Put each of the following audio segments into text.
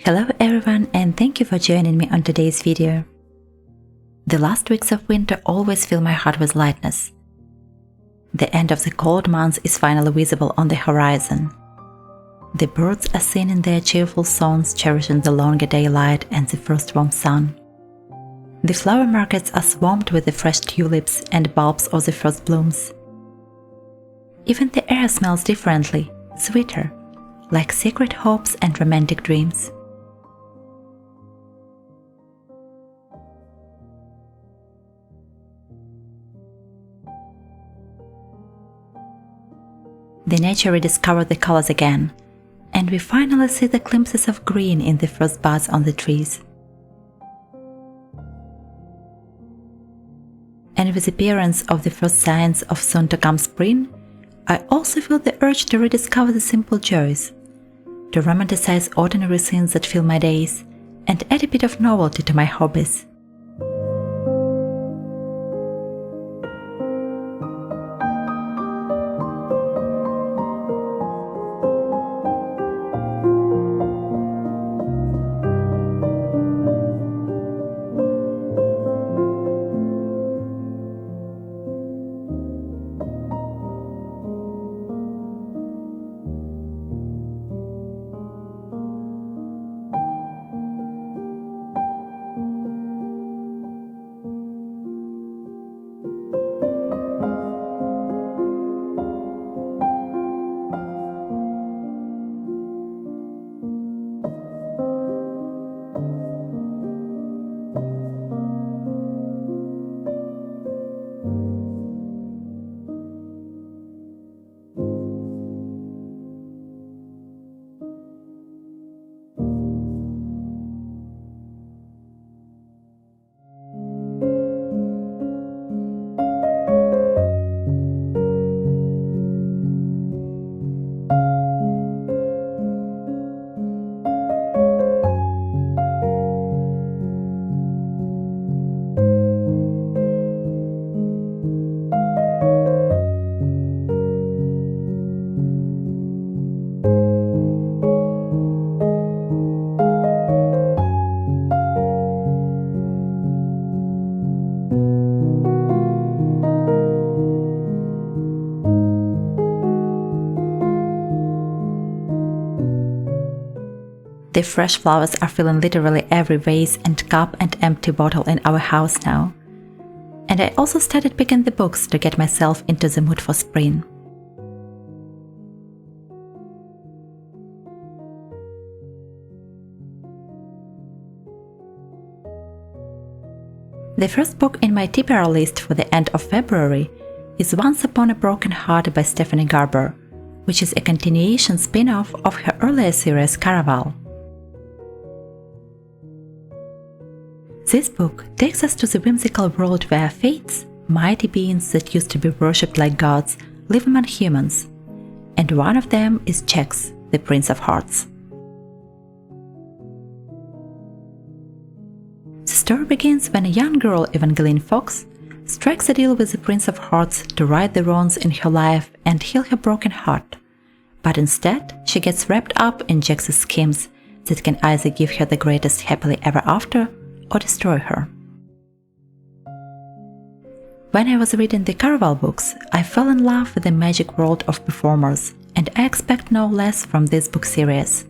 Hello everyone, and thank you for joining me on today's video. The last weeks of winter always fill my heart with lightness. The end of the cold months is finally visible on the horizon. The birds are seen in their cheerful songs, cherishing the longer daylight and the first warm sun. The flower markets are swamped with the fresh tulips and bulbs of the first blooms. Even the air smells differently, sweeter, like secret hopes and romantic dreams. The nature rediscovered the colors again, and we finally see the glimpses of green in the first buds on the trees. And with the appearance of the first signs of soon-to-come spring, I also feel the urge to rediscover the simple joys, to romanticize ordinary scenes that fill my days, and add a bit of novelty to my hobbies. The fresh flowers are filling literally every vase and cup and empty bottle in our house now. And I also started picking the books to get myself into the mood for spring. The first book in my TBR list for the end of February is Once Upon a Broken Heart by Stephanie Garber, which is a continuation spin-off of her earlier series Caraval. This book takes us to the whimsical world where fates, mighty beings that used to be worshipped like gods, live among humans, and one of them is Chex, the Prince of Hearts. The story begins when a young girl, Evangeline Fox, strikes a deal with the Prince of Hearts to right the wrongs in her life and heal her broken heart, but instead she gets wrapped up in Jax's schemes that can either give her the greatest happily ever after or destroy her. When I was reading the Caraval books, I fell in love with the magic world of performers, and I expect no less from this book series.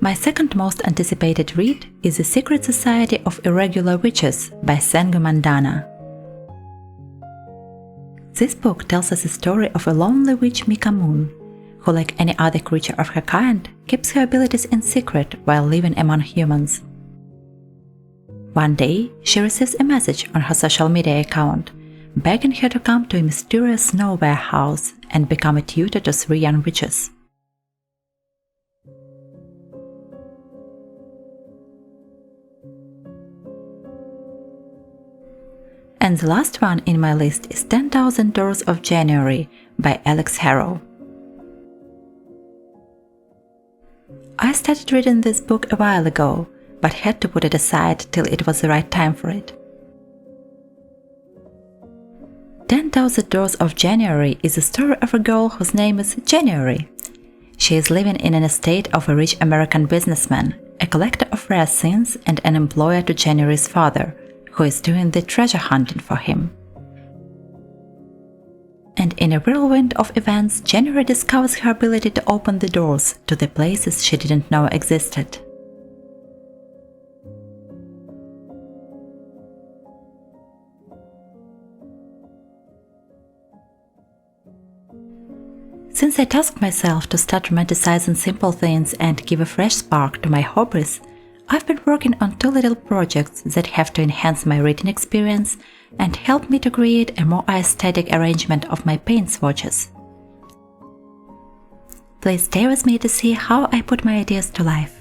My second most anticipated read is The Secret Society of Irregular Witches by Sengu Mandana. This book tells us the story of a lonely witch, Mika Moon, who, like any other creature of her kind, keeps her abilities in secret while living among humans. One day, she receives a message on her social media account, begging her to come to a mysterious nowhere house and become a tutor to 3 young witches. And the last one in my list is 10,000 Doors of January by Alex Harrow. I started reading this book a while ago, but had to put it aside till it was the right time for it. 10,000 Doors of January is the story of a girl whose name is January, She is living in an estate of a rich American businessman, a collector of rare things, and an employer to January's father, who is doing the treasure hunting for him. And in a whirlwind of events, January discovers her ability to open the doors to the places she didn't know existed. Since I tasked myself to start romanticizing simple things and give a fresh spark to my hobbies, I've been working on 2 little projects that have to enhance my reading experience and help me to create a more aesthetic arrangement of my paint swatches. Please stay with me to see how I put my ideas to life.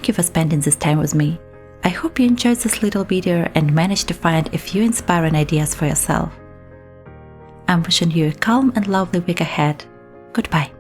Thank you for spending this time with me. I hope you enjoyed this little video and managed to find a few inspiring ideas for yourself. I'm wishing you a calm and lovely week ahead. Goodbye.